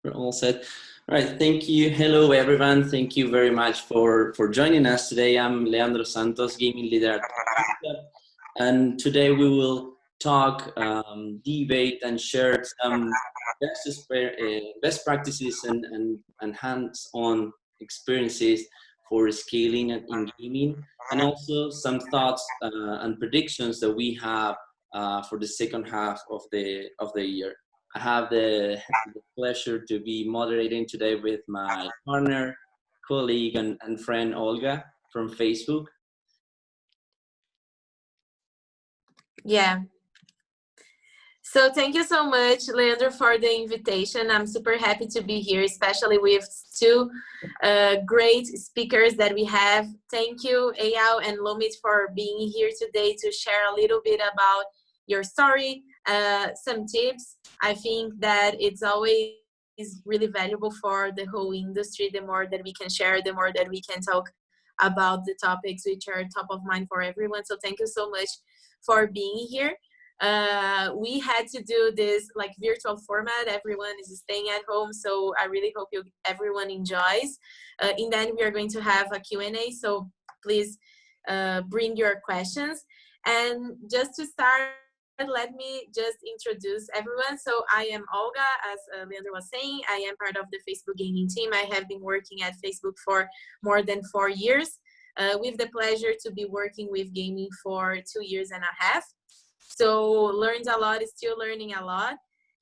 We're all set. All right, thank you. Hello, everyone. Thank you very much for joining us today. I'm Leandro Santos, gaming leader at Winclap, and today we will talk, debate, and share some best practices and hands-on experiences for scaling in gaming, and also some thoughts and predictions that we have for the second half of the year. I have the pleasure to be moderating today with my partner, colleague, and friend Olga from Facebook. Yeah. So thank you so much, Leandro, for the invitation. I'm super happy to be here, especially with two great speakers that we have. Thank you, Eyal and Lomit, for being here today to share a little bit about your story, some tips. I think that it's always really valuable for the whole industry. The more that we can share, the more that we can talk about the topics which are top of mind for everyone. So thank you so much for being here. We had to do this like virtual format. Everyone is staying at home, so I really hope everyone enjoys. And then we are going to have a Q&A, so please bring your questions. And just to start, let me just introduce everyone. So I am Olga, as Leandro was saying. I am part of the Facebook gaming team. I have been working at Facebook for more than 4 years, with the pleasure to be working with gaming for 2 years and a half. So learned a lot, still learning a lot.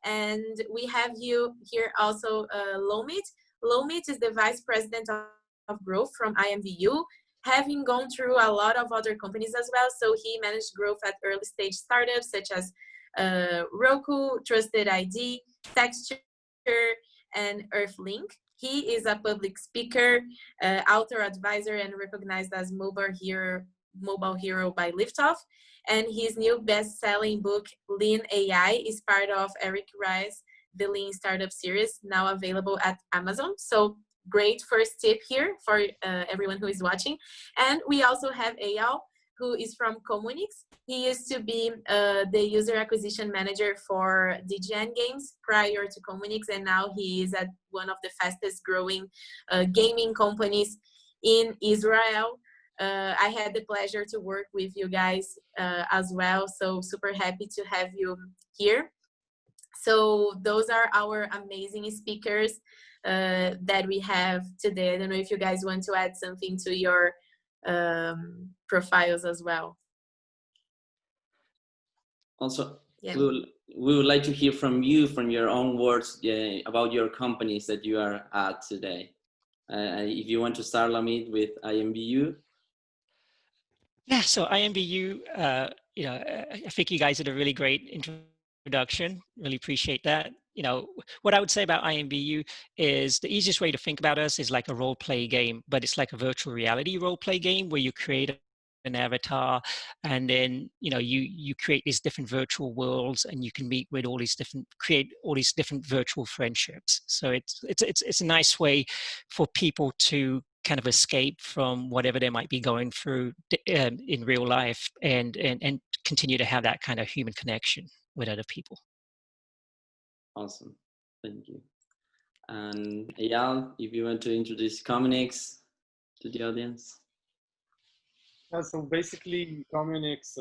And we have you here also, Lomit. Lomit is the Vice President of Growth from IMVU, having gone through a lot of other companies as well. So he managed growth at early stage startups such as Roku, Trusted ID, Texture, and Earthlink. He is a public speaker, author, advisor, and recognized as mobile hero by Liftoff. And his new best-selling book, Lean AI, is part of Eric Rice's The Lean Startup series, now available at Amazon. So great first tip here for everyone who is watching. And we also have Eyal, who is from Comunix. He used to be the user acquisition manager for DGN Games prior to Comunix, and now he is at one of the fastest growing gaming companies in Israel. I had the pleasure to work with you guys as well, so super happy to have you here. So those are our amazing speakers that we have today. I don't know if you guys want to add something to your profiles as well. Also, yeah, we would like to hear from you, from your own words, about your companies that you are at today. If you want to start, Lamid, with IMVU. Yeah, so IMVU, I think you guys did a really great introduction. Really appreciate that. What I would say about IMVU is the easiest way to think about us is like a role play game, but it's like a virtual reality role play game where you create an avatar, and then you create these different virtual worlds, and you can meet with create all these different virtual friendships. So it's a nice way for people to kind of escape from whatever they might be going through in real life, and continue to have that kind of human connection with other people. Awesome, thank you. And Eyal, if you want to introduce Comunix to the audience. So basically, Comunix,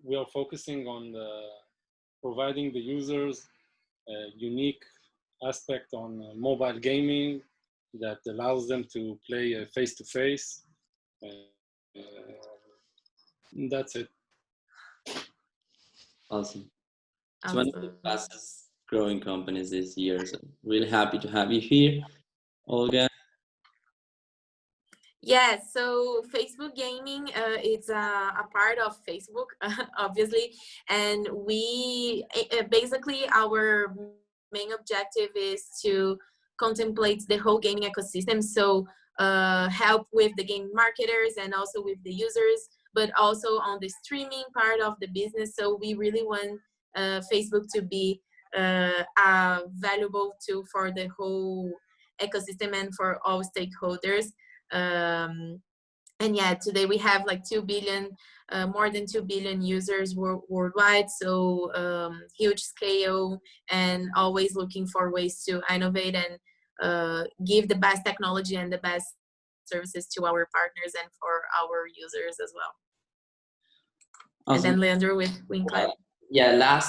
we are focusing on providing the users a unique aspect on mobile gaming that allows them to play face-to-face. That's it. Awesome. It's one of the fastest growing companies this year, so really happy to have you here. Olga? Yeah, so Facebook Gaming, it's a part of Facebook, obviously, and we basically our main objective is to contemplate the whole gaming ecosystem. So help with the game marketers and also with the users, but also on the streaming part of the business. So we really want Facebook to be a valuable tool for the whole ecosystem and for all stakeholders. And yeah, today we have like 2 billion, more than 2 billion users worldwide. So huge scale, and always looking for ways to innovate and give the best technology and the best services to our partners and for our users as well. Awesome. And then Leandro with Winclap. Yeah,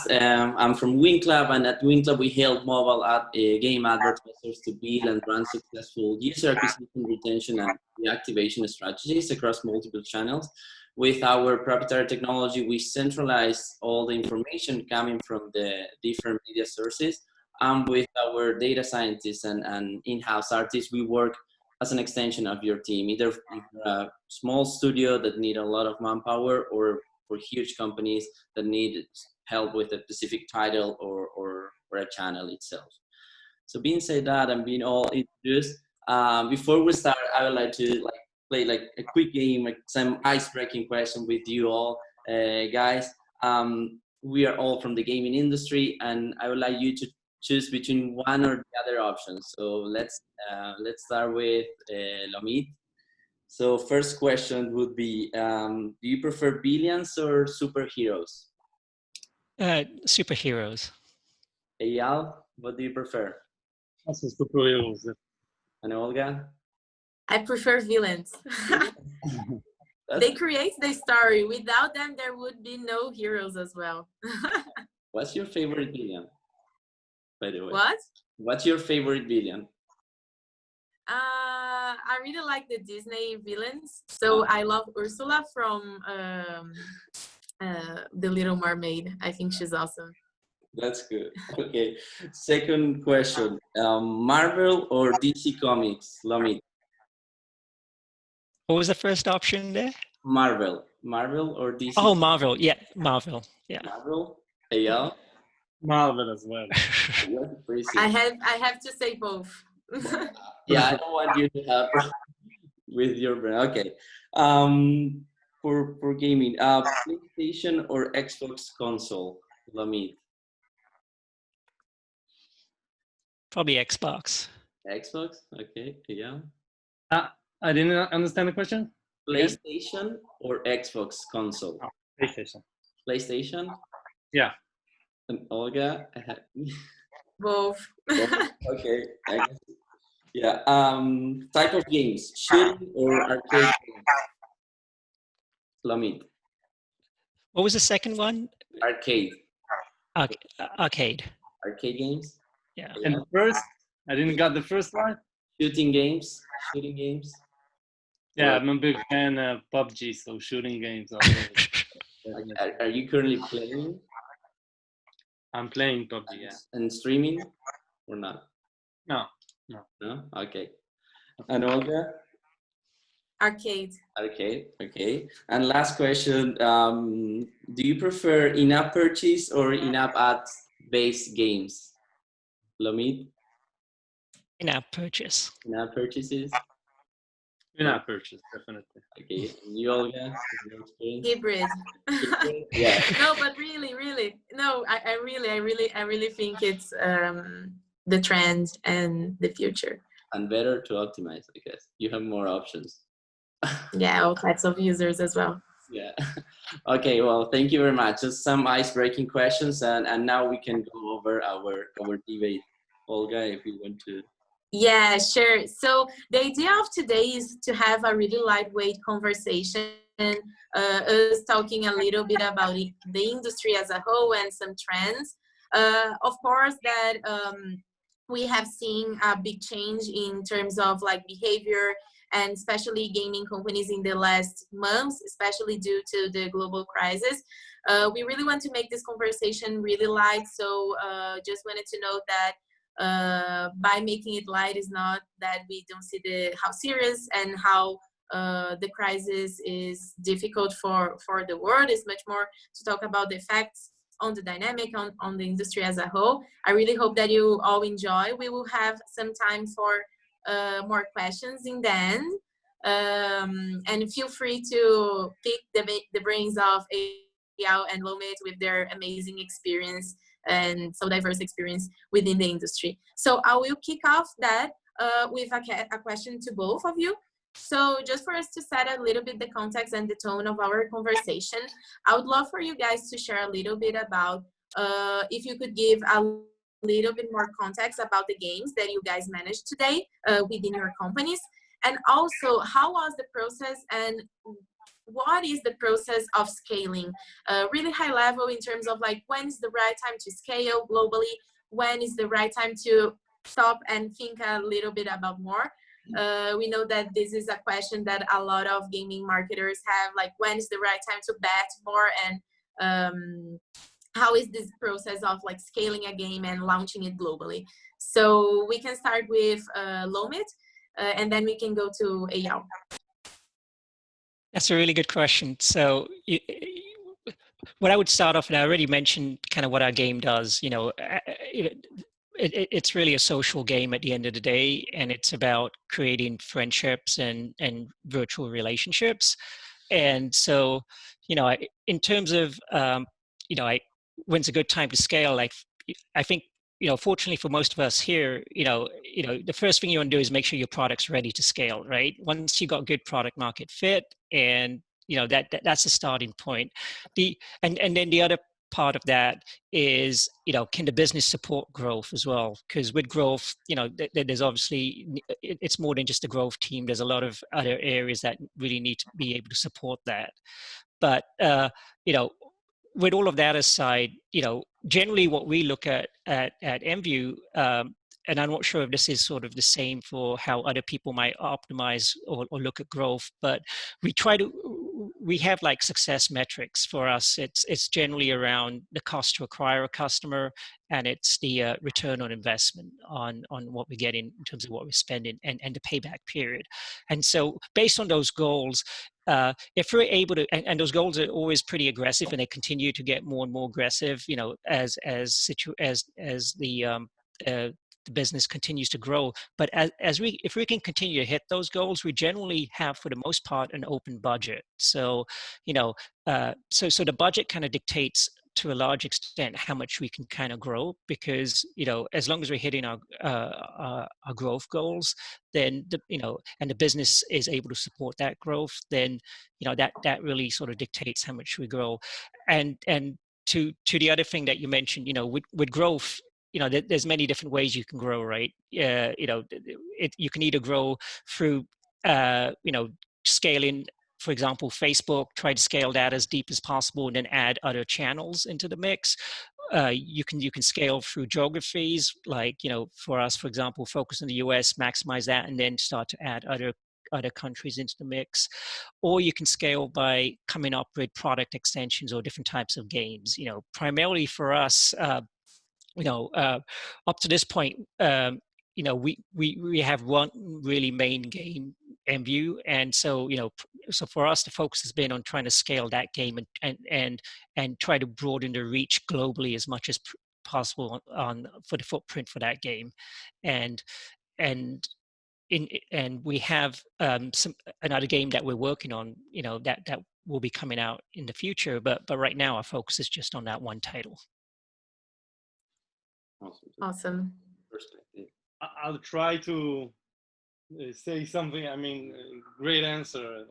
I'm from Winclap, and at Winclap we help mobile game advertisers to build and run successful user acquisition, retention, and reactivation strategies across multiple channels. With our proprietary technology, we centralize all the information coming from the different media sources. And with our data scientists and in-house artists, we work as an extension of your team, either if you're a small studio that need a lot of manpower, or for huge companies that need help with a specific title or a channel itself. So being said that and being all introduced, before we start, I would like to play a quick game, some ice-breaking question with you all, guys. We are all from the gaming industry, and I would like you to choose between one or the other option. So let's start with Lomit. So first question would be, do you prefer villains or superheroes? Superheroes. Eyal, what do you prefer? Also superheroes. And Olga? I prefer villains. They create the story. Without them, there would be no heroes as well. What's your favorite villain, by the way? What? What's your favorite villain? I really like the Disney villains. So I love Ursula from The Little Mermaid. I think she's awesome. That's good. Okay. Second question, Marvel or DC Comics, Lomit? What was the first option there? Marvel or DC? Oh, Marvel. Yeah, Marvel. Yeah. Marvel? Eyal? Marvel as well. I have to say both. Yeah, I don't want you to have with your brain. Okay. For gaming, PlayStation or Xbox console, Lomit? Probably Xbox. Xbox, okay, yeah. I didn't understand the question. PlayStation or Xbox console? Oh, PlayStation. PlayStation? Yeah. And Olga? Both. Okay. I guess. Yeah. Type of games, shooting or arcade games? Lomit? What was the second one? Arcade. Arcade. Arcade games? Yeah. And the first, I didn't got the first one. Shooting games? Shooting games? Yeah, I'm a big fan of PUBG, so shooting games. Also. Are you currently playing? I'm playing PUBG, yeah. And streaming or not? No. No? Okay. And Olga? Arcade. Okay. And last question, do you prefer in-app purchase or in-app ads-based games? Lomit? In-app purchase. In-app purchases? In-app purchase, definitely. Okay. And you, Olga? Your experience? Hybrid. Yeah. No, but really, no. I really think it's the trend and the future. And better to optimize, I guess. You have more options. Yeah, all types of users as well. Yeah. Okay, well, thank you very much. Just some ice-breaking questions, and now we can go over our debate. Olga, if you want to. Yeah, sure. So the idea of today is to have a really lightweight conversation, us talking a little bit about the industry as a whole and some trends. Of course, that we have seen a big change in terms of like behavior, and especially gaming companies in the last months, especially due to the global crisis. We really want to make this conversation really light, so just wanted to note that by making it light is not that we don't see how serious and how the crisis is difficult for the world. It's much more to talk about the effects on the dynamic on the industry as a whole. I really hope that you all enjoy. We will have some time for more questions in the end, and feel free to pick the brains of Eyal and Lomit with their amazing experience and so diverse experience within the industry. So I will kick off that with a question to both of you. So just for us to set a little bit the context and the tone of our conversation, I would love for you guys to share a little bit about, if you could give a little bit more context about the games that you guys managed today within your companies. And also, how was the process and what is the process of scaling? Really high level in terms of like, when is the right time to scale globally? When is the right time to stop and think a little bit about more? We know that this is a question that a lot of gaming marketers have, like, when is the right time to bet more? And how is this process of like scaling a game and launching it globally? So we can start with Lomit, and then we can go to Eyal. That's a really good question. So what I would start off, and I already mentioned kind of what our game does, you know, it's really a social game at the end of the day, and it's about creating friendships and virtual relationships. And so, you know, in terms of, you know, when's a good time to scale? Like, I think, you know, fortunately for most of us here, you know, the first thing you want to do is make sure your product's ready to scale, right? Once you got good product market fit, and you know that's the starting point. And then the other part of that is, you know, can the business support growth as well? Because with growth, you know, there's obviously, it's more than just the growth team. There's a lot of other areas that really need to be able to support that. But you know, with all of that aside, you know, generally what we look at MView, and I'm not sure if this is sort of the same for how other people might optimize or look at growth, but we have like success metrics for us. It's generally around the cost to acquire a customer, and it's the return on investment on what we get in terms of what we're spending, and the payback period. And so based on those goals, if we're able to, and those goals are always pretty aggressive, and they continue to get more and more aggressive, you know, as the business continues to grow. But if we can continue to hit those goals, we generally have, for the most part, an open budget. So, you know, so the budget kind of dictates to a large extent how much we can kind of grow, because, you know, as long as we're hitting our growth goals, then you know, and the business is able to support that growth, then, you know, that really sort of dictates how much we grow. And to the other thing that you mentioned, you know, with growth, you know, there's many different ways you can grow, right? You know, you can either grow through, you know, scaling, for example, Facebook, try to scale that as deep as possible and then add other channels into the mix. You can scale through geographies, like, you know, for us, for example, focus on the US, maximize that, and then start to add other countries into the mix. Or you can scale by coming up with product extensions or different types of games. You know, primarily for us, you know, up to this point, you know, we have one really main game, MView, and so, you know, so for us, the focus has been on trying to scale that game and try to broaden the reach globally as much as possible for the footprint for that game, and we have another game that we're working on, you know, that will be coming out in the future, but right now our focus is just on that one title. Awesome. I'll try to say something. I mean, great answer.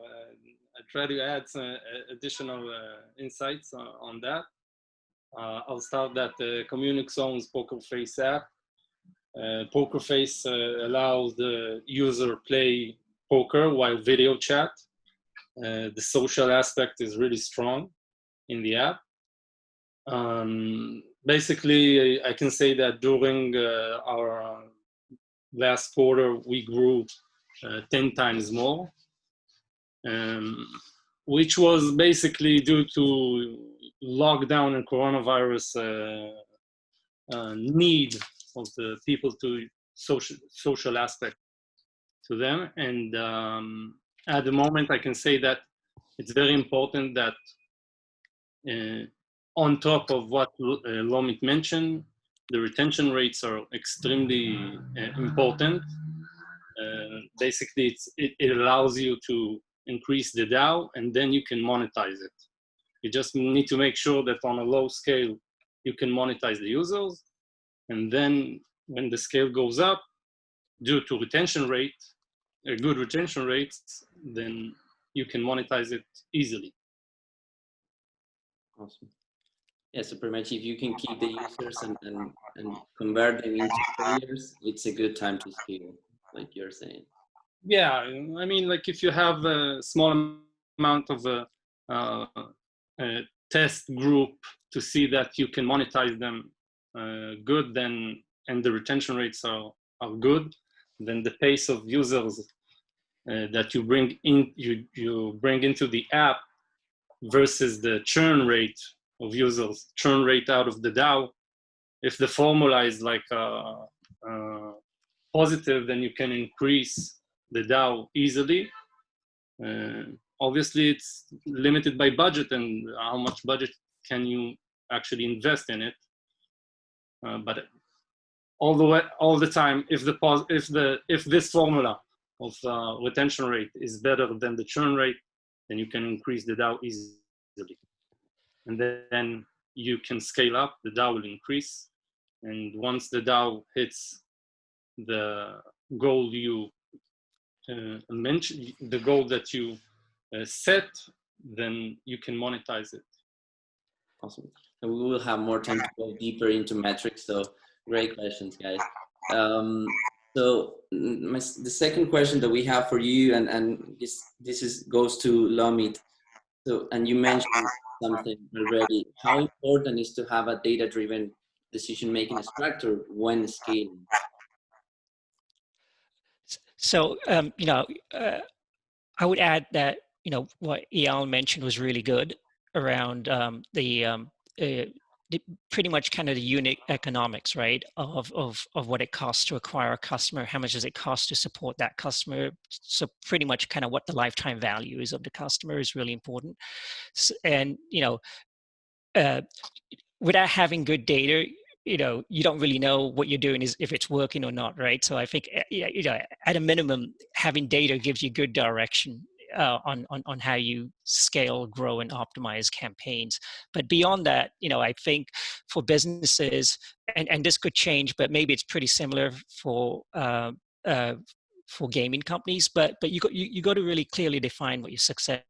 I try to add some additional insights on that. I'll start that Communix Zone's Poker Face app. Poker Face allows the user play poker while video chat. The social aspect is really strong in the app. Basically, I can say that during our last quarter, we grew 10 times more, which was basically due to lockdown and coronavirus need of the people to social aspect to them. And at the moment, I can say that it's very important that on top of what Lomit mentioned, the retention rates are extremely important. Basically, it allows you to increase the DAU, and then you can monetize it. You just need to make sure that on a low scale, you can monetize the users. And then when the scale goes up, due to retention rate, good retention rates, then you can monetize it easily. Awesome. Yeah, so pretty much if you can keep the users and convert them into players, it's a good time to scale, like you're saying. Yeah, I mean, like if you have a small amount of a test group to see that you can monetize them good, then, and the retention rates are good, then the pace of users that you bring in, you bring into the app versus the churn rate of users, churn rate out of the DAO. If the formula is like positive, then you can increase the DAO easily. Obviously, it's limited by budget and how much budget can you actually invest in it. But all the time, if this formula of retention rate is better than the churn rate, then you can increase the DAO easily, and then you can scale up. The DAO will increase, and once the DAO hits the goal you mentioned, the goal that you set, then you can monetize it. Awesome. And we will have more time to go deeper into metrics. So great questions, guys. So the second question that we have for you, and this goes to Lomit. So, and you mentioned something already. How important is to have a data-driven decision-making structure when scaling? So, I would add that, what Eyal mentioned was really good around the pretty much kind of the unit economics, right, of what it costs to acquire a customer, how much does it cost to support that customer. So pretty much kind of what the lifetime value is of the customer is really important. And, without having good data, you don't really know what you're doing is if it's working or not, right? So I think, at a minimum, having data gives you good direction on how you scale, grow, and optimize campaigns. But beyond that, I think for businesses, and this could change, but maybe it's pretty similar for gaming companies. But you got to really clearly define what your success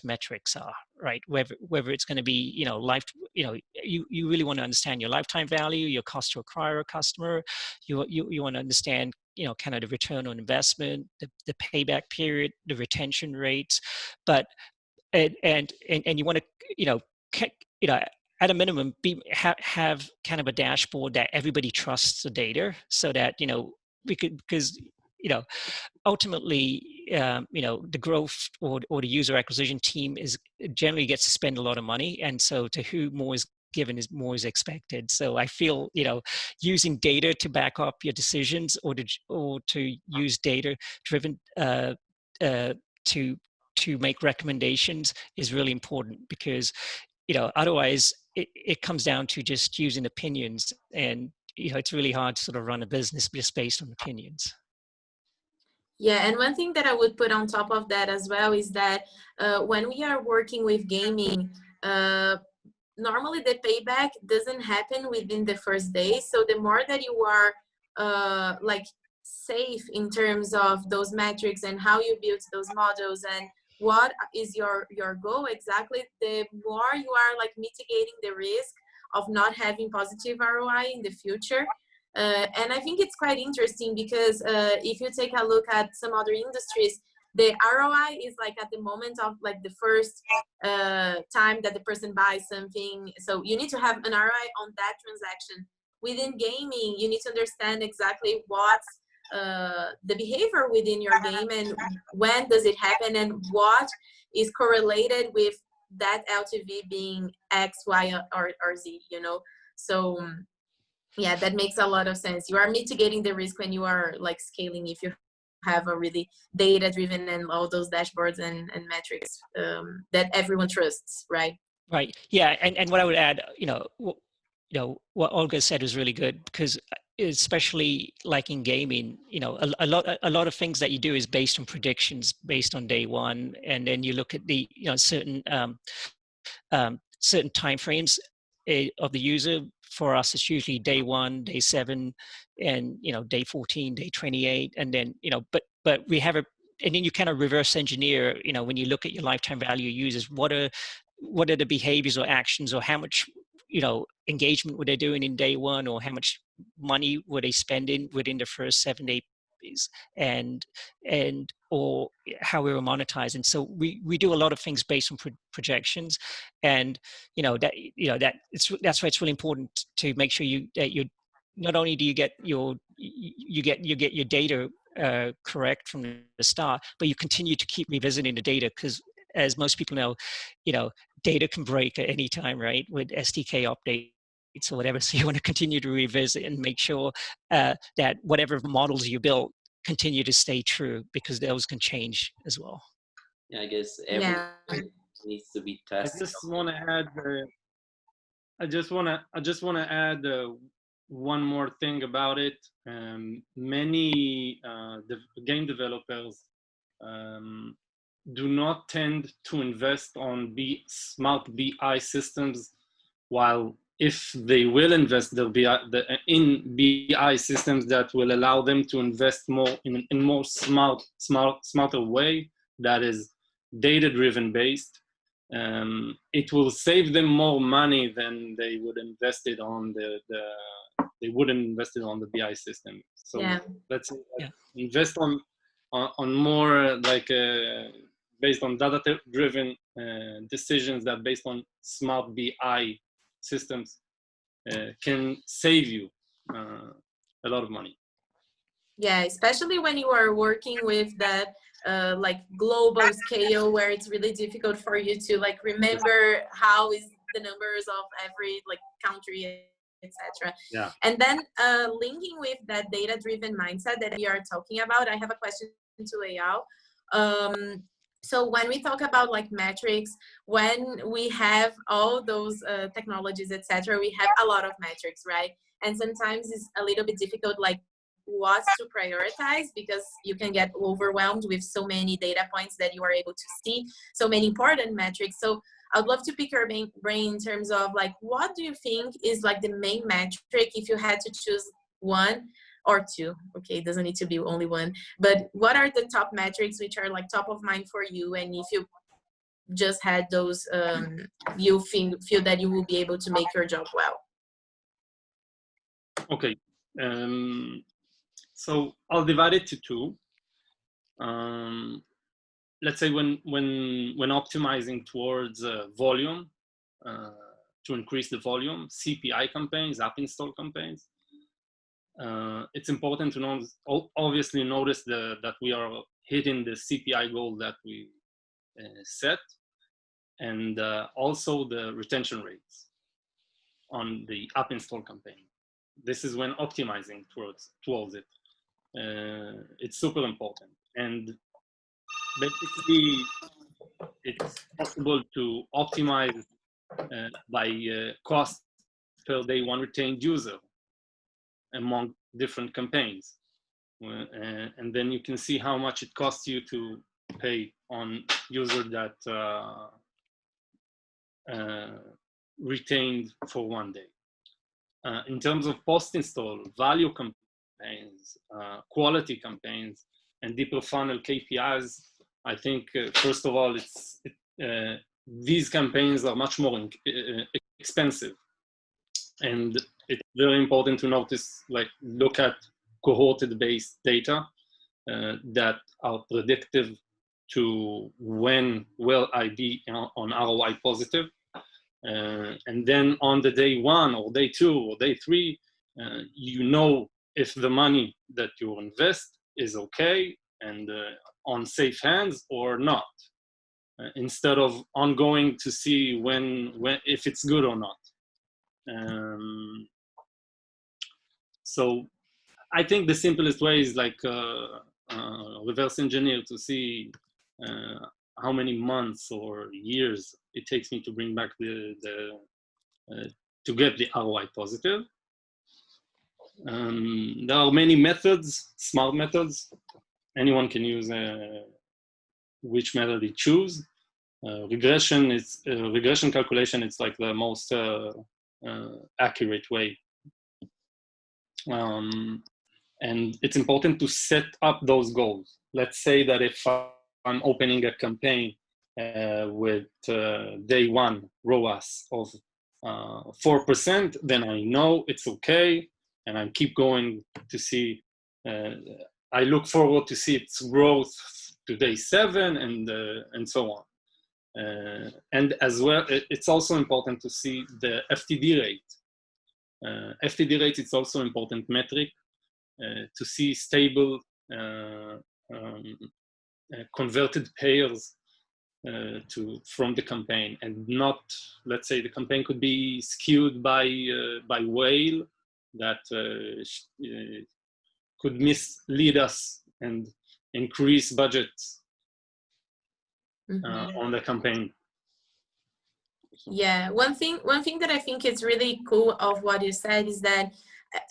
metrics are, right? Whether it's going to be, you really want to understand your lifetime value, your cost to acquire a customer. You want to understand, kind of the return on investment, the payback period, the retention rates, but and you want to, at a minimum, have kind of a dashboard that everybody trusts the data, so that because ultimately, the growth or the user acquisition team generally gets to spend a lot of money, and so to whom more is given is more is expected. So I feel, using data to back up your decisions, or to use data driven to make recommendations is really important, because otherwise it comes down to just using opinions, and it's really hard to sort of run a business just based on opinions. Yeah, and one thing that I would put on top of that as well is that when we are working with gaming, normally the payback doesn't happen within the first day. So the more that you are like safe in terms of those metrics and how you build those models and what is your goal exactly, the more you are like mitigating the risk of not having positive ROI in the future. And I think it's quite interesting because if you take a look at some other industries, the ROI is like at the moment of like the first time that the person buys something. So you need to have an ROI on that transaction. Within gaming, you need to understand exactly what's the behavior within your game and when does it happen and what is correlated with that LTV being X, Y, or Z, So yeah, that makes a lot of sense. You are mitigating the risk when you are like scaling, if you have a really data driven and all those dashboards and metrics that everyone trusts, right? Right. Yeah. And what I would add, what Olga said was really good, because especially like in gaming, a lot of things that you do is based on predictions based on day one, and then you look at the certain timeframes of the user. For us, it's usually day 1, day 7, and day 14, day 28, and then but but we have and then you kind of reverse engineer, you know, when you look at your lifetime value users, what are the behaviors or actions, or how much, you know, engagement were they doing in day one, or how much money were they spending within the first 7 days, and or how we were monetizing. So we do a lot of things based on projections, and that's why it's really important to make sure that you not only do you get your data correct from the start, but you continue to keep revisiting the data, because as most people know, data can break at any time, right? With SDK updates or whatever. So you want to continue to revisit and make sure that whatever models you built continue to stay true, because those can change as well. Yeah, I guess everything needs to be tested. I just want to add. I just want to add one more thing about it. Many game developers do not tend to invest on smart BI systems, while if they will invest in BI systems that will allow them to invest more in more smarter way, that is data-driven based, it will save them more money than they would invest it on they wouldn't invest it on the BI system. So let's invest on more like based on data-driven decisions that based on smart BI systems can save you a lot of money. Yeah, especially when you are working with that like global scale, where it's really difficult for you to like remember how is the numbers of every like country, etc. Yeah. And then linking with that data-driven mindset that we are talking about, I have a question to Eyal. So when we talk about like metrics, when we have all those technologies, etc., we have a lot of metrics, right? And sometimes it's a little bit difficult, like what to prioritize, because you can get overwhelmed with so many data points that you are able to see, so many important metrics. So I'd love to pick your brain in terms of like, what do you think is like the main metric if you had to choose one or two? Okay, it doesn't need to be only one, but what are the top metrics which are like top of mind for you? And if you just had those, you feel that you will be able to make your job well? Okay. So I'll divide it to two. Let's say when optimizing towards volume, to increase the volume, CPI campaigns, app install campaigns, it's important to obviously notice that we are hitting the CPI goal that we set, and also the retention rates on the app install campaign. This is when optimizing towards it. It's super important, and basically it's possible to optimize by cost per day one retained user among different campaigns, and then you can see how much it costs you to pay on user that retained for 1 day. In terms of post-install, value campaigns, quality campaigns, and deeper funnel KPIs, I think, first of all, these campaigns are much more expensive. And it's very important to notice, like, look at cohorted-based data that are predictive to when will I be on ROI positive. And then on the day one or day two or day three, you know if the money that you invest is okay and on safe hands or not, instead of ongoing to see when if it's good or not. So I think the simplest way is like reverse engineer to see how many months or years it takes me to bring back to get the ROI positive. There are many methods, smart methods. Anyone can use which method they choose. Regression calculation. It's like the most accurate way. And it's important to set up those goals. let's say that if I'm opening a campaign with day one ROAS of 4%, then I know it's okay, and I keep going to see. I look forward to see its growth to day 7 and so on. And as well, it's also important to see the FTD rate. FTD rate is also an important metric to see stable converted payers from the campaign, and not, let's say, the campaign could be skewed by whale that could mislead us and increase budgets on the campaign. Yeah, one thing that I think is really cool of what you said is that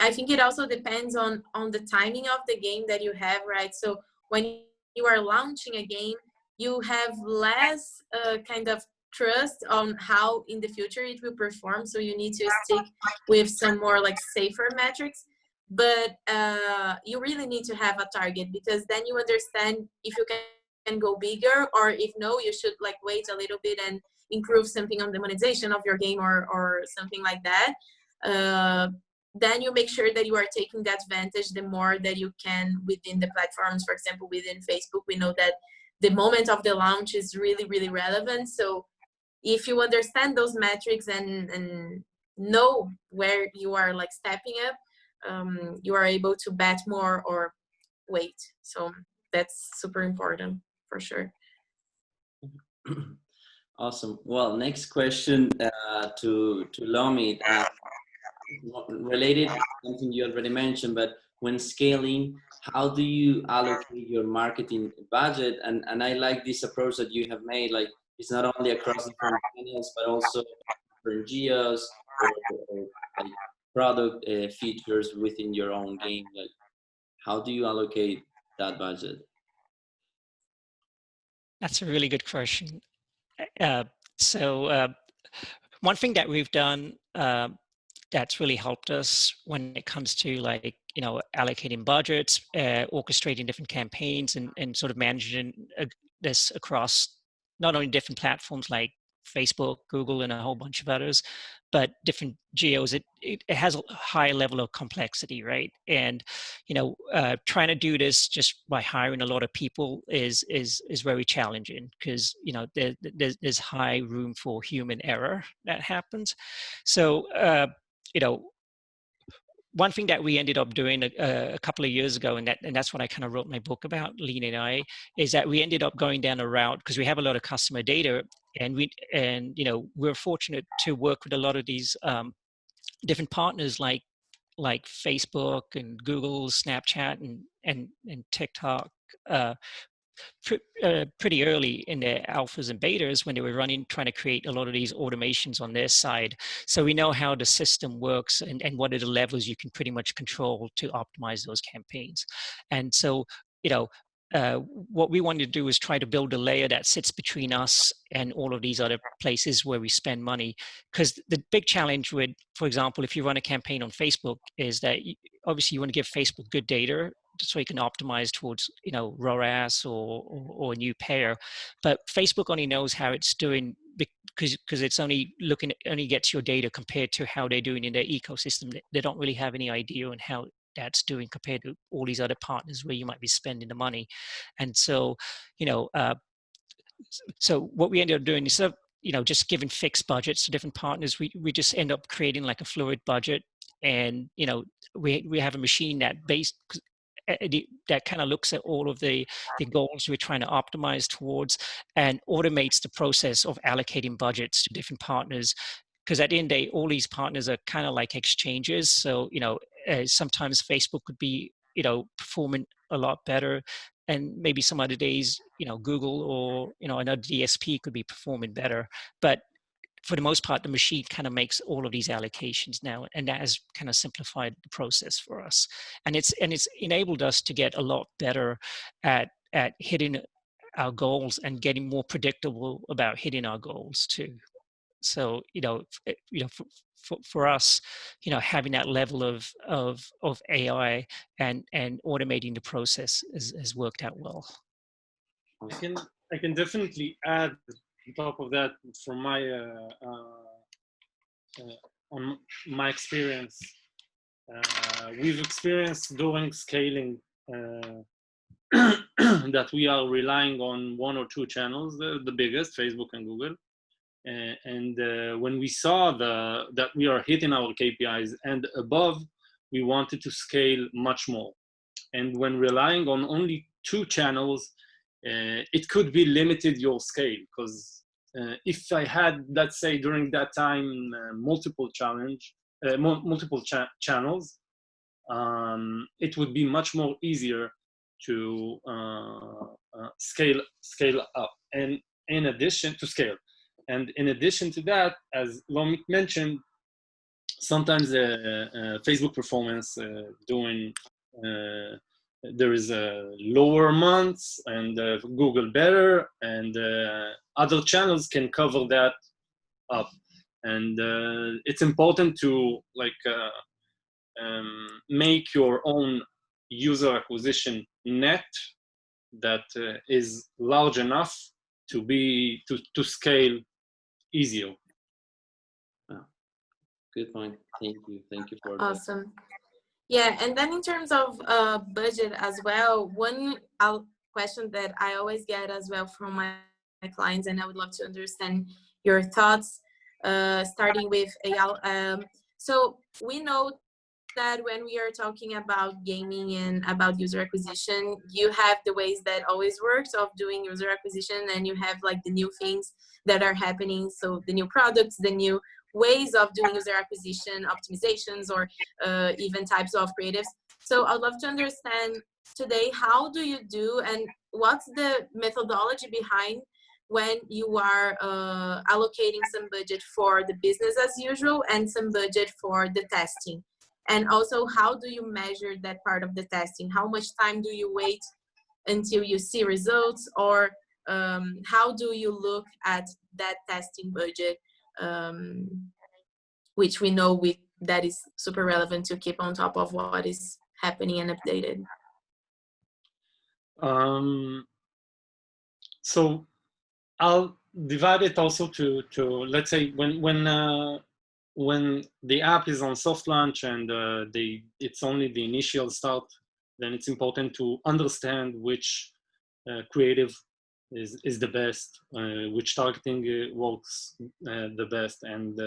I think it also depends on the timing of the game that you have, right? So when you are launching a game, you have less kind of trust on how in the future it will perform. So you need to stick with some more like safer metrics. But you really need to have a target, because then you understand if you can go bigger, or if no, you should like wait a little bit and improve something on the monetization of your game or something like that. Then you make sure that you are taking that advantage the more that you can within the platforms. For example, within Facebook, we know that the moment of the launch is really, really relevant. So if you understand those metrics and know where you are like stepping up, you are able to bet more or wait. So that's super important for sure. Awesome. Well, next question to Lomi, related to something you already mentioned, but when scaling, how do you allocate your marketing budget? And I like this approach that you have made. Like, it's not only across different channels, but also different geos or like product features within your own game. Like, how do you allocate that budget? That's a really good question. So one thing that we've done that's really helped us when it comes to, like, allocating budgets, orchestrating different campaigns, and sort of managing this across not only different platforms like Facebook, Google, and a whole bunch of others, but different geos. It has a high level of complexity, right? And trying to do this just by hiring a lot of people is very challenging, because there's high room for human error that happens. So one thing that we ended up doing a couple of years ago, and that's what I kind of wrote my book about, Lean AI, is that we ended up going down a route, because we have a lot of customer data, and we're fortunate to work with a lot of these different partners like Facebook and Google, Snapchat, and TikTok. Pretty early in their alphas and betas, when they were trying to create a lot of these automations on their side. So we know how the system works and what are the levels you can pretty much control to optimize those campaigns. And so, what we wanted to do is try to build a layer that sits between us and all of these other places where we spend money. Because the big challenge with, for example, if you run a campaign on Facebook, is that obviously you want to give Facebook good data so you can optimize towards ROAS or a new payer, but Facebook only knows how it's doing because it's only gets your data compared to how they're doing in their ecosystem. They don't really have any idea on how that's doing compared to all these other partners where you might be spending the money. And so so what we ended up doing, instead of just giving fixed budgets to different partners, we just end up creating like a fluid budget. And we have a machine that kind of looks at all of the goals we're trying to optimize towards, and automates the process of allocating budgets to different partners. Because at the end of the day, all these partners are kind of like exchanges. So sometimes Facebook could be performing a lot better, and maybe some other days Google or another DSP could be performing better. But for the most part, the machine kind of makes all of these allocations now, and that has kind of simplified the process for us. And it's enabled us to get a lot better at hitting our goals and getting more predictable about hitting our goals too. So, for us, having that level of AI and automating the process has worked out well. I can definitely add on top of that from my on my experience. We've experienced during scaling that we are relying on one or two channels, the biggest, Facebook and Google. And when we saw that we are hitting our KPIs and above, we wanted to scale much more. And when relying on only two channels, it could be limited your scale, because if I had, let's say, during that time, multiple channels, it would be much more easier to scale up. And in addition to scale, and in addition to that, as Lomit mentioned, sometimes Facebook performance there is lower months and Google better, and other channels can cover that up. And it's important to make your own user acquisition net that is large enough to scale easier. Good point. Thank you for that. Awesome. Yeah, and then in terms of budget as well, one question that I always get as well from my clients, and I would love to understand your thoughts, starting with Eyal. So we know that when we are talking about gaming and about user acquisition, you have the ways that always works of doing user acquisition, and you have like the new things that are happening. So the new products, the new ways of doing user acquisition, optimizations, or even types of creatives. So I'd love to understand today, how do you do, and what's the methodology behind when you are allocating some budget for the business as usual and some budget for the testing? And also, how do you measure that part of the testing? How much time do you wait until you see results? Or how do you look at that testing budget, which we know that is super relevant to keep on top of what is happening and updated? So I'll divide it also to let's say when the app is on soft launch and it's only the initial start, then it's important to understand which creative is the best, which targeting works the best, and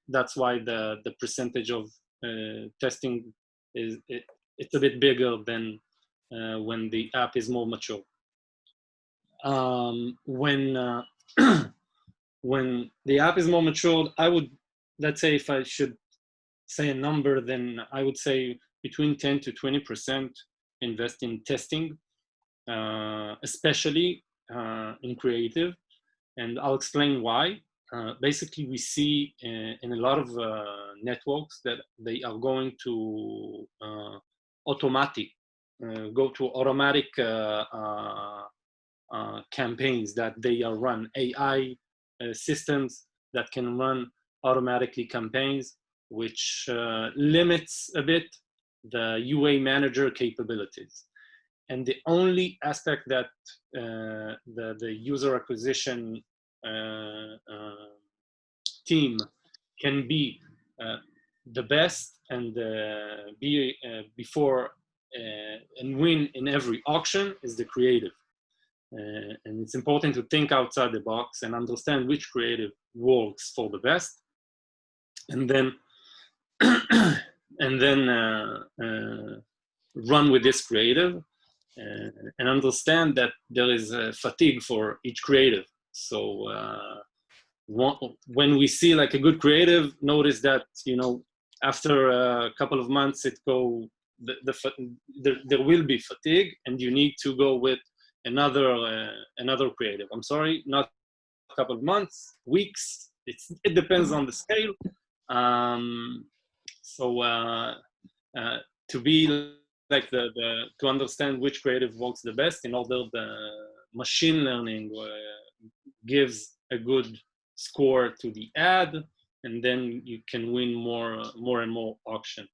that's why the percentage of testing it's a bit bigger than when the app is more mature. When the app is more matured, I would, let's say, if I should say a number, then I would say between 10 to 20% invest in testing, especially in creative. And I'll explain why. Basically, we see in a lot of networks that they are going to automatic campaigns, that they are run AI systems that can run automatically campaigns, which limits a bit the UA manager capabilities. And the only aspect that the user acquisition team can be the best and be before and win in every auction is the creative. And it's important to think outside the box and understand which creative works for the best, and then run with this creative, and understand that there is a fatigue for each creative. So when we see like a good creative, notice that after a couple of months there will be fatigue, and you need to go with another creative. I'm sorry, not a couple of months, weeks. It depends on the scale. To be like to understand which creative works the best, in order the machine learning gives a good score to the ad, and then you can win more and more auction.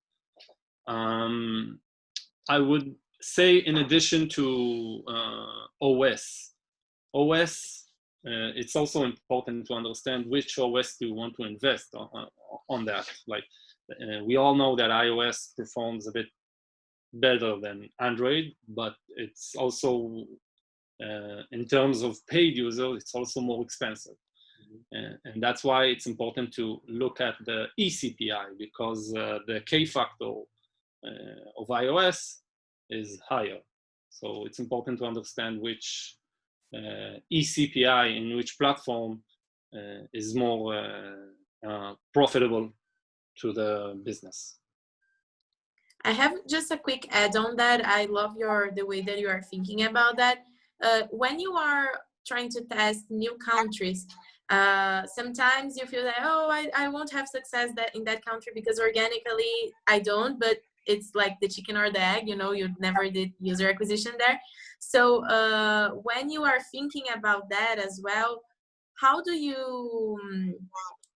I would say, in addition to OS, it's also important to understand which OS do you want to invest on that. Like we all know that iOS performs a bit better than Android, but it's also in terms of paid users, it's also more expensive. And that's why it's important to look at the eCPI, because the K factor of iOS is higher. So it's important to understand which eCPI in which platform is more profitable to the business. I have just a quick add on that. I love the way that you are thinking about that. When you are trying to test new countries, sometimes you feel that, oh, I won't have success in that country because organically I don't, but it's like the chicken or the egg, you never did user acquisition there. So when you are thinking about that as well, how do you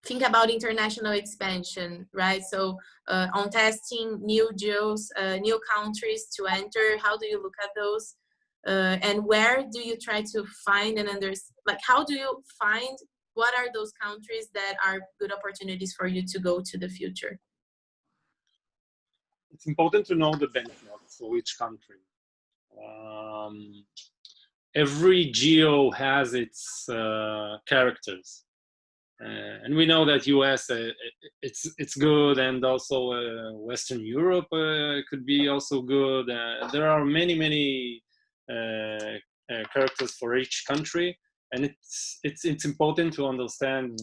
think about international expansion, right? So on testing new geos, new countries to enter, how do you look at those? And where do you try to find and understand, like how do you find what are those countries that are good opportunities for you to go to the future? It's important to know the benchmarks for each country. Every geo has its characters. And we know that US, it's good, and also Western Europe could be also good. There are many characters for each country, and it's important to understand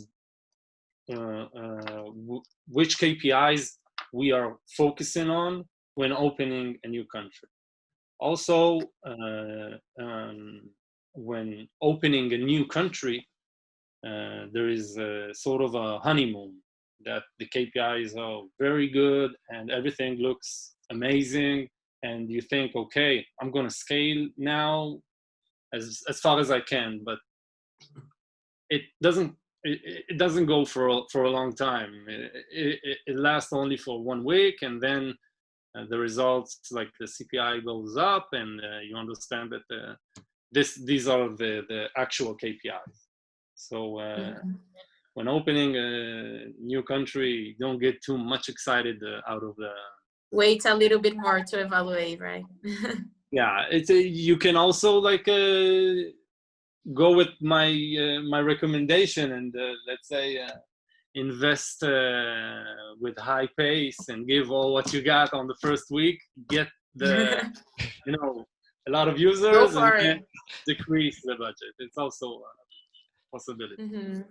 which KPIs we are focusing on when opening a new country. Also, when opening a new country, there is sort of a honeymoon that the KPIs are very good and everything looks amazing, and you think, okay, I'm going to scale now as far as I can, but it doesn't go for a long time. It lasts only for 1 week, and then the results, like the CPI goes up, and you understand that these are the actual KPIs. So when opening a new country, don't get too much excited out of the... Wait a little bit more to evaluate, right? Yeah, you can also like go with my recommendation, and let's say invest with high pace and give all what you got on the first week, get the a lot of users, and then decrease the budget. It's also a possibility. Mm-hmm.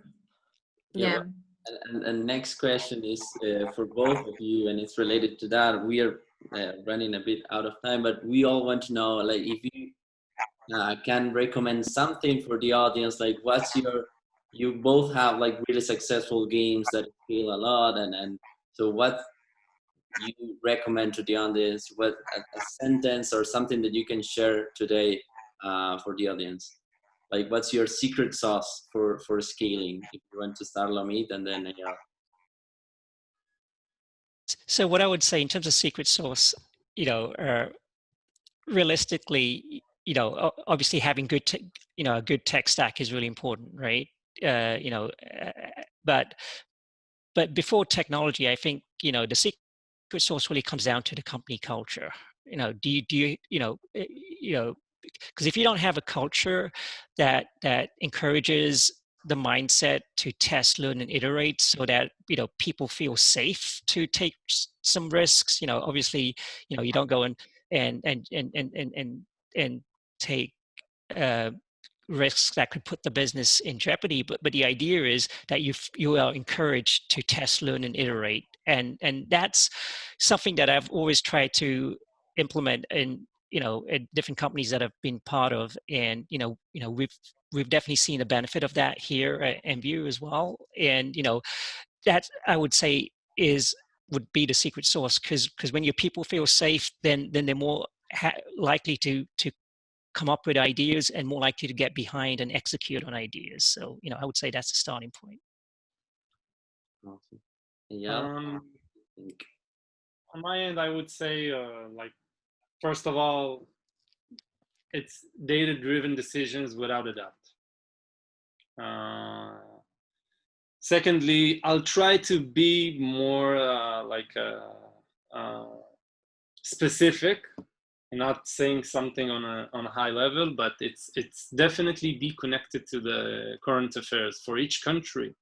Yeah. And next question is for both of you, and it's related to that. We are running a bit out of time, but we all want to know, like, if you can recommend something for the audience, like you both have like really successful games that scale a lot, and so what you recommend to the audience, what a sentence or something that you can share today for the audience? Like, what's your secret sauce for scaling? If you want to start, Lamit, and then So what I would say in terms of secret sauce, realistically, obviously having a good tech stack is really important, right? But before technology, I think the secret sauce really comes down to the company culture. Because if you don't have a culture that encourages the mindset to test, learn, and iterate, so that people feel safe to take some risks. Obviously, you don't go and take risks that could put the business in jeopardy. But the idea is that you are encouraged to test, learn, and iterate, and that's something that I've always tried to implement in different companies that I've been part of, and we've definitely seen the benefit of that here at MVU as well. And that, I would say, would be the secret sauce, because when your people feel safe, then they're more likely to come up with ideas and more likely to get behind and execute on ideas. So, I would say that's the starting point. Awesome. Yeah. On my end, I would say, first of all, it's data-driven decisions without a doubt. Secondly, I'll try to be more specific, not saying something on a high level, but it's definitely be connected to the current affairs for each country.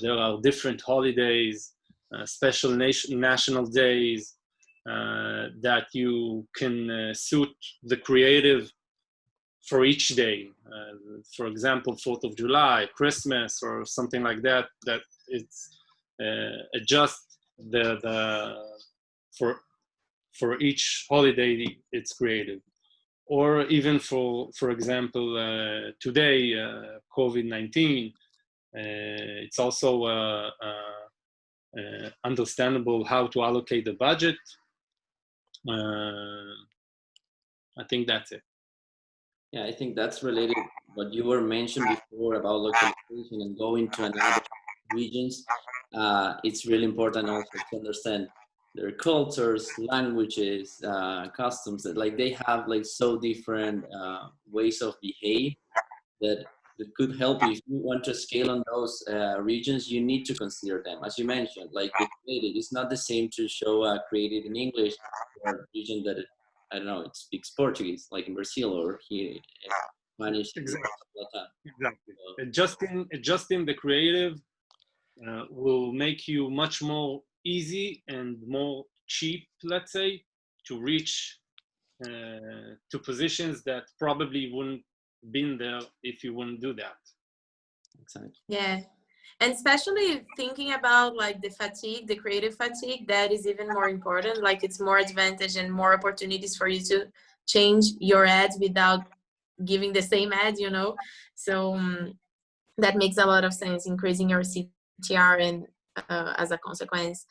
There are different holidays, special national days that you can suit the creative for each day. For example, 4th of July, Christmas, or something like that. That it's adjust for each holiday it's created. Or even for example, today, COVID-19. It's also understandable how to allocate the budget. I think that's it. Yeah, I think that's related what you were mentioned before about localization and going to another regions. It's really important also to understand their cultures, languages, customs, that like they have like so different ways of behave that could help you. If you want to scale on those regions, you need to consider them. As you mentioned, like with creative, it's not the same to show creative in English or a region that, I don't know, it speaks Portuguese, like in Brazil or here in Spanish. Exactly. So, Adjusting the creative will make you much more easy and more cheap, let's say, to reach to positions that probably wouldn't been there if you wouldn't do that. exactly. Yeah. And especially thinking about like the fatigue, the creative fatigue, that is even more important. Like it's more advantage and more opportunities for you to change your ads without giving the same ad, So that makes a lot of sense, increasing your CTR and as a consequence,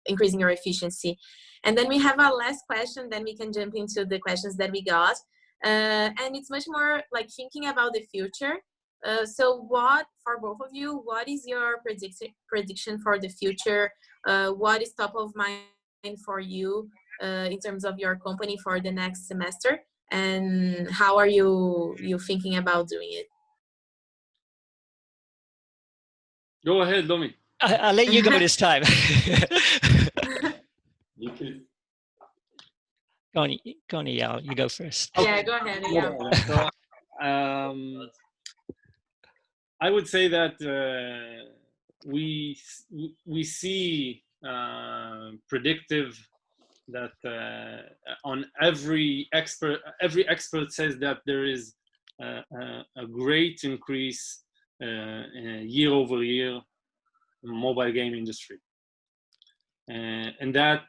increasing your efficiency. And then we have our last question, then we can jump into the questions that we got. And it's much more like thinking about the future. So what, for both of you, what is your prediction for the future? What is top of mind for you in terms of your company for the next semester? And how are you thinking about doing it? Go ahead, Domi. I'll let you go this time. You could. Go on, Eyal. You go first. Yeah, go ahead. Yeah. So, I would say that we see predictive that on every expert says that there is a great increase year over year in the mobile game industry, and that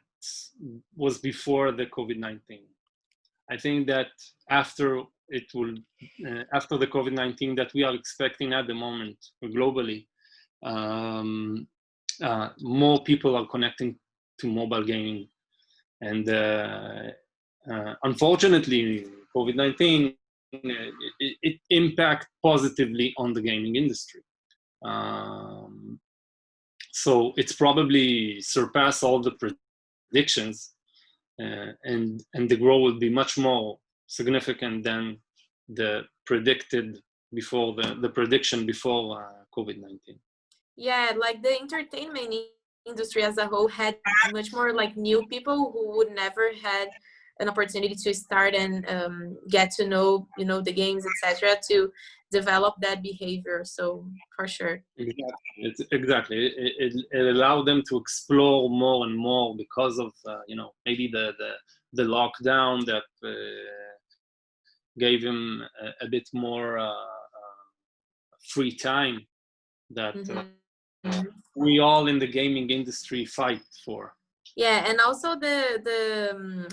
was before the COVID-19. I think that after after the COVID-19 that we are expecting at the moment globally, more people are connecting to mobile gaming. And unfortunately, COVID-19, it impacts positively on the gaming industry. So it's probably surpassed all the predictions, and the growth will be much more significant than the predicted before the prediction before COVID-19. Yeah, like the entertainment industry as a whole had much more like new people who would never had an opportunity to start and get to know the games, etc., to develop that behavior. So for sure. Exactly. It allowed them to explore more and more because of maybe the lockdown that gave him a bit more free time that we all in the gaming industry fight for. Yeah, and also the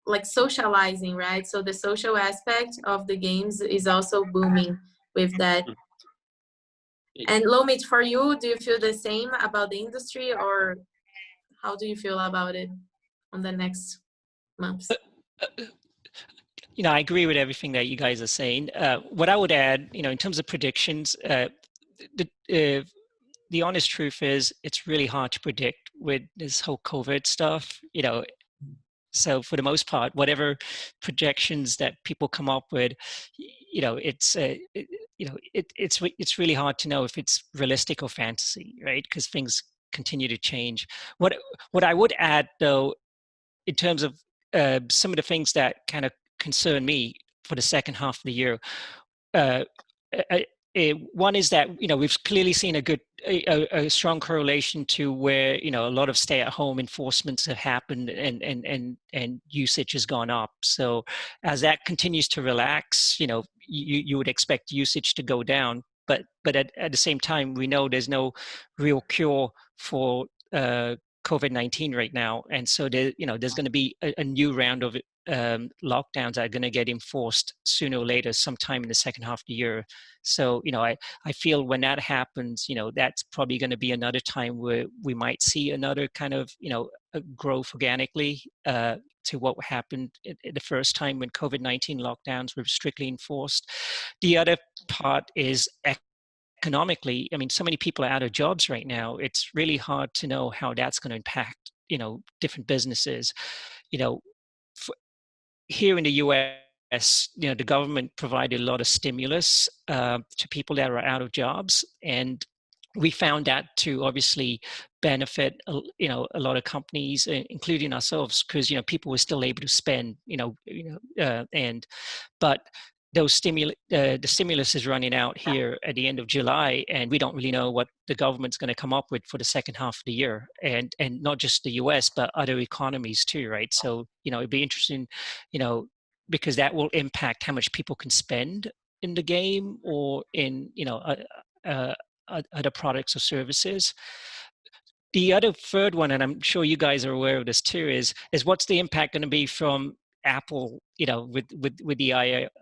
like socializing, right? So the social aspect of the games is also booming with that. And Lomit, for you, do you feel the same about the industry, or how do you feel about it on the next months? I agree with everything that you guys are saying. What I would add, in terms of predictions, the honest truth is it's really hard to predict with this whole COVID stuff. So for the most part, whatever projections that people come up with, it's really hard to know if it's realistic or fantasy, right? Because things continue to change. What I would add, though, in terms of some of the things that kind of concern me for the second half of the year, uh, one is that we've clearly seen a strong correlation to where a lot of stay-at-home enforcements have happened and usage has gone up. So as that continues to relax, you would expect usage to go down. But at the same time, we know there's no real cure for COVID-19 right now, and so there's going to be a new round of lockdowns that are going to get enforced sooner or later, sometime in the second half of the year. So I feel when that happens, that's probably going to be another time where we might see another kind of growth organically to what happened the first time when COVID-19 lockdowns were strictly enforced. The other part is economically. I mean, so many people are out of jobs right now. It's really hard to know how that's going to impact different businesses. Here in the US, the government provided a lot of stimulus to people that are out of jobs, and we found that to obviously benefit a lot of companies, including ourselves, because people were still able to spend, but the stimulus is running out here at the end of July, and we don't really know what the government's going to come up with for the second half of the year, and not just the US, but other economies too, right? So it'd be interesting, because that will impact how much people can spend in the game or in other products or services. The other third one, and I'm sure you guys are aware of this too, is what's the impact going to be from Apple, with the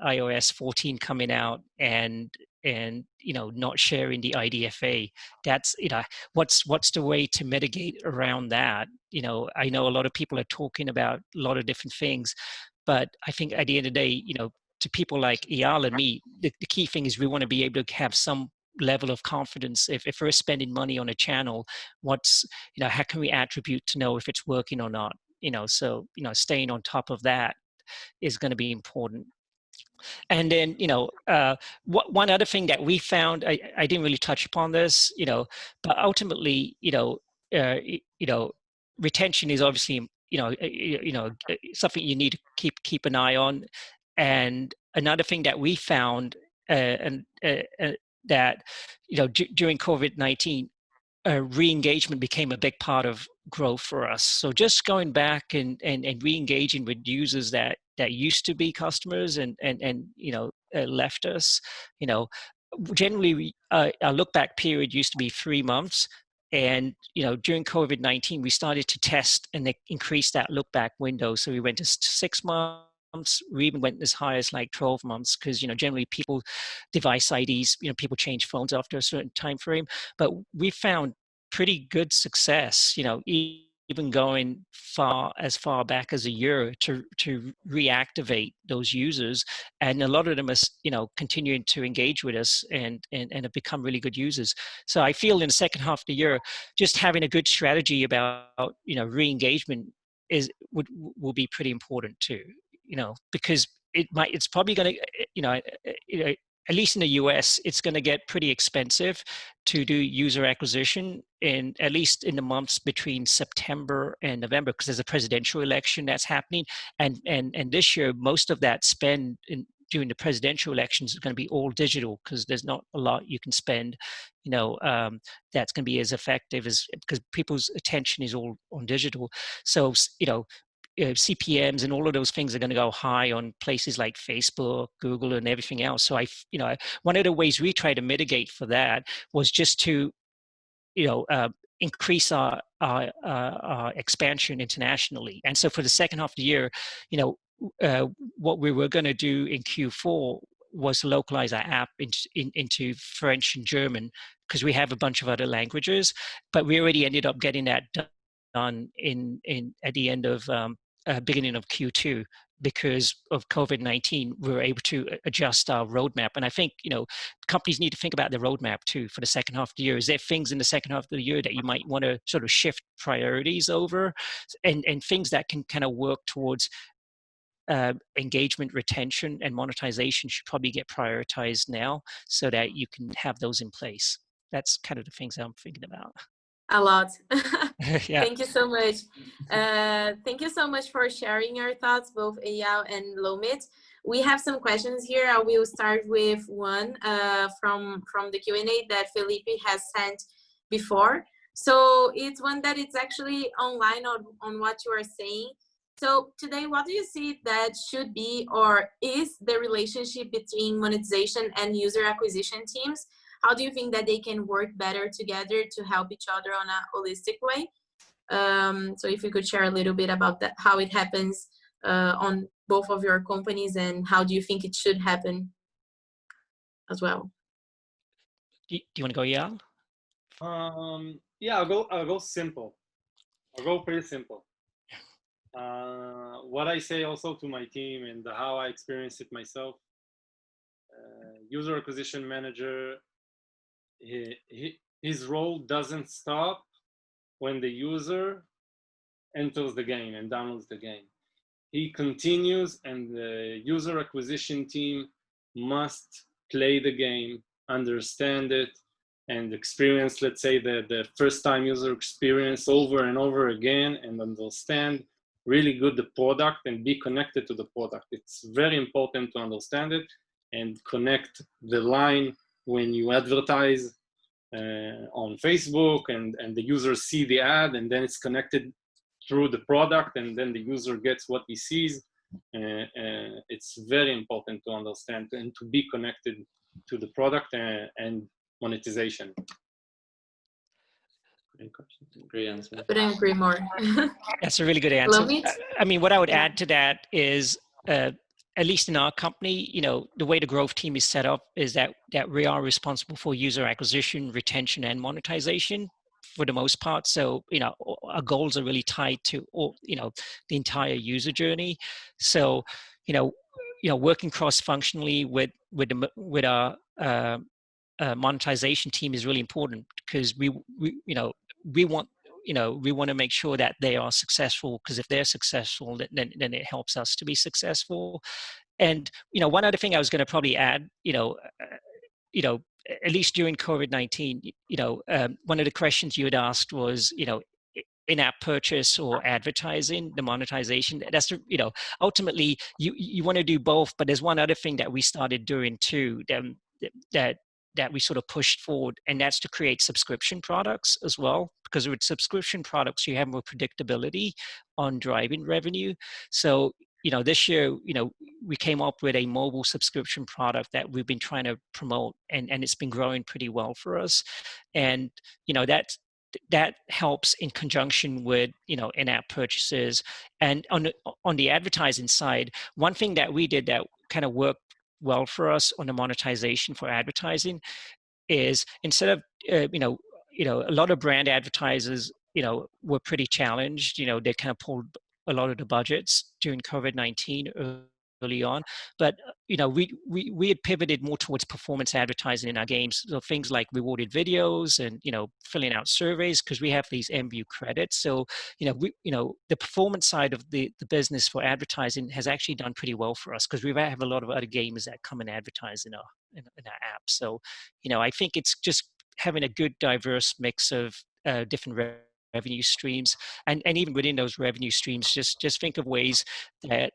iOS 14 coming out and not sharing the IDFA. That's what's the way to mitigate around that? I know a lot of people are talking about a lot of different things, but I think at the end of the day, to people like Eyal and me, the key thing is we want to be able to have some level of confidence. If we're spending money on a channel, how can we attribute to know if it's working or not? So staying on top of that is going to be important. And then one other thing that we found, I didn't really touch upon this, but ultimately retention is obviously something you need to keep an eye on. And another thing that we found that during COVID-19, re-engagement became a big part of growth for us. So just going back and re-engaging with users that used to be customers and left us, generally our look back period used to be 3 months. And during COVID-19, we started to test and increase that look back window. So we went to 6 months. We even went as high as like 12 months because generally people device IDs, people change phones after a certain time frame. But we found pretty good success, even going as far back as a year to reactivate those users, and a lot of them are continuing to engage with us and have become really good users. So I feel in the second half of the year, just having a good strategy about re-engagement will be pretty important too. Because it's probably going to, at least in the US, it's going to get pretty expensive to do user acquisition at least in the months between September and November, because there's a presidential election that's happening. And this year, most of that spend during the presidential elections is going to be all digital, because there's not a lot you can spend, that's going to be as effective because people's attention is all on digital. So, CPMs and all of those things are going to go high on places like Facebook, Google, and everything else. So one of the ways we try to mitigate for that was just to, increase our expansion internationally. And so for the second half of the year, what we were going to do in Q4 was localize our app into French and German, because we have a bunch of other languages, but we already ended up getting that done at the end of beginning of Q2. Because of COVID-19, we were able to adjust our roadmap. And I think, companies need to think about their roadmap too for the second half of the year. Is there things in the second half of the year that you might want to sort of shift priorities over, and things that can kind of work towards engagement, retention, and monetization should probably get prioritized now so that you can have those in place. That's kind of the things I'm thinking about. A lot. Yeah. Thank you so much. Thank you so much for sharing your thoughts, both Eyal and Lomit. We have some questions here. I will start with one from the Q&A that Felipe has sent before. So it's one that it's actually online on what you are saying. So today, what do you see that should be or is the relationship between monetization and user acquisition teams? How do you think that they can work better together to help each other on a holistic way? So if you could share a little bit about that, how it happens on both of your companies, and how do you think it should happen as well? Do you want to go, Eyal? Yeah, I'll go simple. I'll go pretty simple. What I say also to my team and how I experience it myself, user acquisition manager, his role doesn't stop when the user enters the game and downloads the game. He continues, and the user acquisition team must play the game, understand it, and experience, let's say, the first time user experience over and over again, and understand really good the product and be connected to the product. It's very important to understand it and connect the line when you advertise on Facebook, and the users see the ad, and then it's connected through the product, and then the user gets what he sees. It's very important to understand and to be connected to the product and monetization. Great answer. Couldn't agree more. That's a really good answer. Lomit? I mean, what I would add to that is, at least in our company, the way the growth team is set up is that we are responsible for user acquisition, retention, and monetization for the most part. So, our goals are really tied to the entire user journey. So, working cross-functionally with our monetization team is really important, because we want to make sure that they are successful, because if they're successful, then it helps us to be successful. And one other thing I was going to probably add, at least during COVID-19, one of the questions you had asked was, in-app purchase or advertising, the monetization. That's ultimately you want to do both, but there's one other thing that we started doing too, that we sort of pushed forward, and that's to create subscription products as well, because with subscription products you have more predictability on driving revenue. So this year we came up with a mobile subscription product that we've been trying to promote, and it's been growing pretty well for us. And that helps in conjunction with in-app purchases. And on the advertising side, one thing that we did that kind of worked well for us on the monetization for advertising is, instead of a lot of brand advertisers were pretty challenged. They kind of pulled a lot of the budgets during COVID-19 early on, but we had pivoted more towards performance advertising in our games. So things like rewarded videos and filling out surveys, because we have these MView credits. So the performance side of the business for advertising has actually done pretty well for us, because we have a lot of other gamers that come and advertise in our app. So I think it's just having a good diverse mix of different revenue streams, and even within those revenue streams, just think of ways that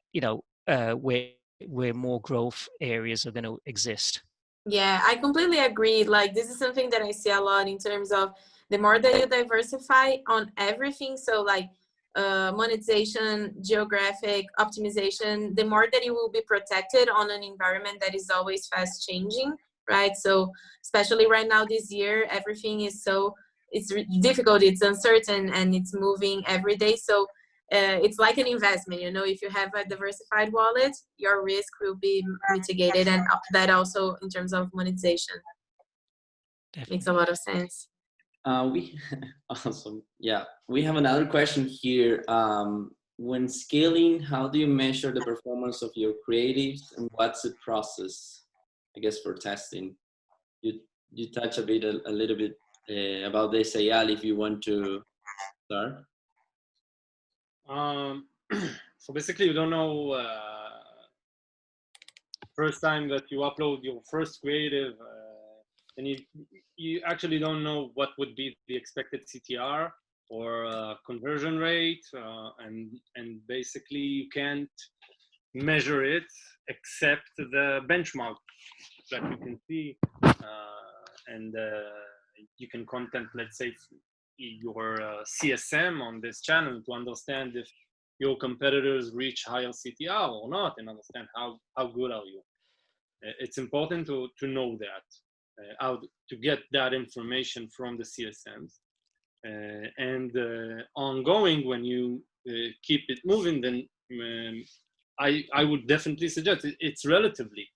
where more growth areas are going to exist. Yeah, I completely agree. Like, this is something that I see a lot in terms of the more that you diversify on everything. So like monetization, geographic optimization, the more that you will be protected on an environment that is always fast changing, right? So especially right now this year, everything is it's difficult, it's uncertain, and it's moving every day. So it's like an investment, if you have a diversified wallet, your risk will be mitigated, and that also in terms of monetization. Definitely. Makes a lot of sense. Awesome. Yeah, we have another question here. when scaling, how do you measure the performance of your creatives, and what's the process, I guess, for testing? You touch a little bit about this, Ayal, if you want to start. So basically, you don't know first time that you upload your first creative, and you actually don't know what would be the expected CTR or conversion rate, and basically you can't measure it except the benchmark that you can see, and you can content, let's say, your CSM on this channel to understand if your competitors reach higher CTR or not, and understand how good are you. It's important to know that, how to get that information from the CSMs, and ongoing, when you keep it moving, then I would definitely suggest it's relatively.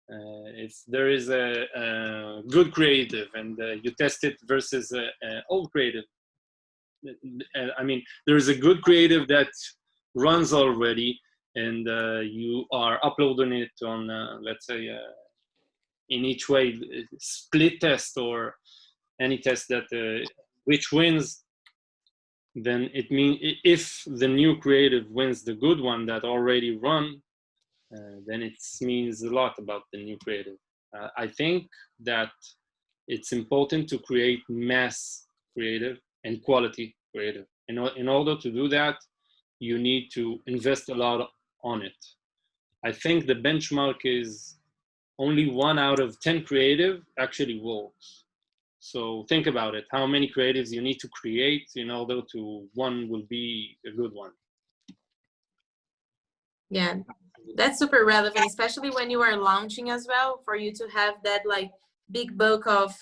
If there is a good creative and you test it versus old creative, I mean, there is a good creative that runs already, and you are uploading it on, let's say, in each way, split test or any test that which wins, then it means if the new creative wins the good one that already run, then it means a lot about the new creative. I think that it's important to create mass creative and quality creative. In order to do that, you need to invest a lot on it. I think the benchmark is only 1 out of 10 creative actually works. So think about it, how many creatives you need to create in order to one will be a good one. Yeah, that's super relevant, especially when you are launching as well, for you to have that like big bulk of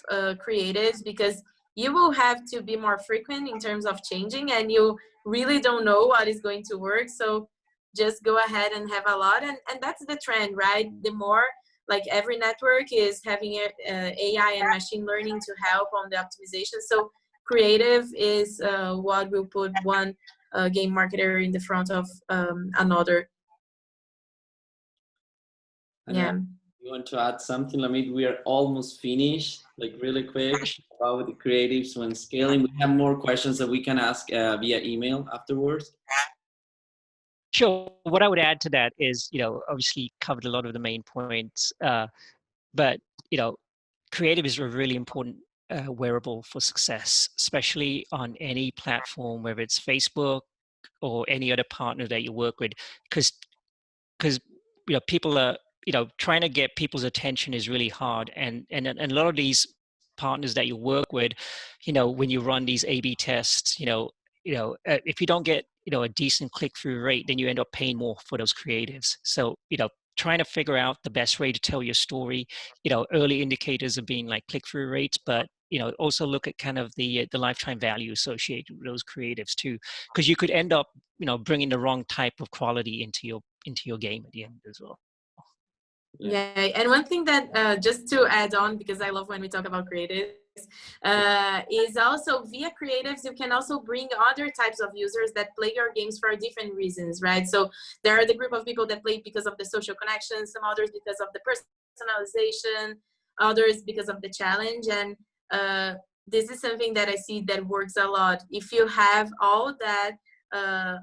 creatives, because you will have to be more frequent in terms of changing, and you really don't know what is going to work. So just go ahead and have a lot, and that's the trend, right? The more, like, every network is having AI and machine learning to help on the optimization. So creative is what will put one game marketer in the front of another. Yeah. You want to add something, Lamit? We are almost finished, like really quick, about the creatives when scaling. We have more questions that we can ask via email afterwards. Sure. What I would add to that is, obviously covered a lot of the main points, but, creative is a really important wearable for success, especially on any platform, whether it's Facebook or any other partner that you work with, because people are, trying to get people's attention is really hard, and a lot of these partners that you work with, when you run these A/B tests, if you don't get a decent click-through rate, then you end up paying more for those creatives. So trying to figure out the best way to tell your story, early indicators of being like click-through rates, but also look at kind of the lifetime value associated with those creatives too, because you could end up bringing the wrong type of quality into your game at the end as well. Yeah, and one thing that just to add on, because I love when we talk about creatives, is also via creatives you can also bring other types of users that play your games for different reasons, right? So there are the group of people that play because of the social connections, some others because of the personalization, others because of the challenge, and this is something that I see that works a lot. If you have all that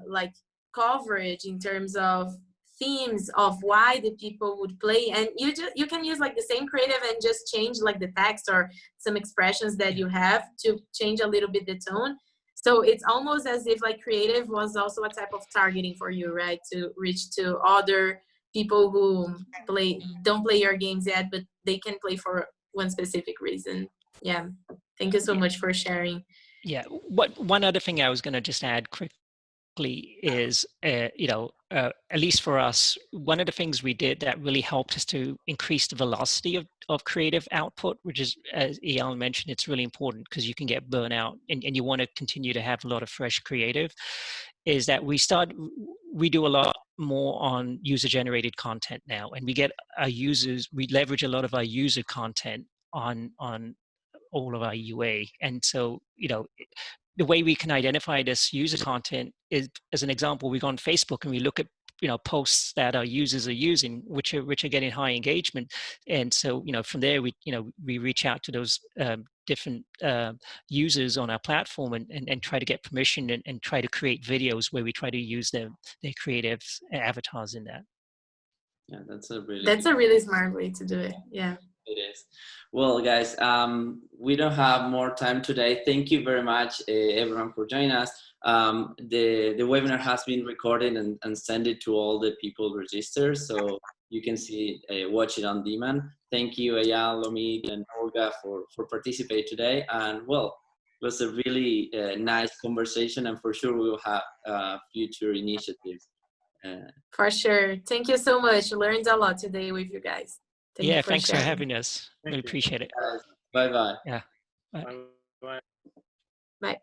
like coverage in terms of themes of why the people would play, and you can use like the same creative and just change like the text or some expressions that you have to change a little bit the tone. So it's almost as if like creative was also a type of targeting for you, right? To reach to other people who don't play your games yet, but they can play for one specific reason. Yeah, thank you so much for sharing. Yeah, one other thing I was going to just add quickly is, at least for us, one of the things we did that really helped us to increase the velocity of creative output, which is, as Eyal mentioned, it's really important because you can get burnout and you want to continue to have a lot of fresh creative, is that we do a lot more on user-generated content now, and we leverage a lot of our user content on all of our UA. And so, the way we can identify this user content is, as an example, we go on Facebook and we look at posts that our users are using, which are getting high engagement, and so from there we reach out to those different users on our platform and try to get permission and try to create videos where we try to use their creative avatars in that. Yeah, that's a really smart way to do it. Yeah. It is. Well, guys, we don't have more time today. Thank you very much, everyone, for joining us. The webinar has been recorded and sent it to all the people registered, so you can see watch it on demand. Thank you, Eyal, Omid, and Olga for participating today. And well, it was a really nice conversation, and for sure we will have future initiatives. For sure. Thank you so much. Learned a lot today with you guys. Thanks for having us. Really appreciate it. Bye-bye. Yeah. Bye. Bye.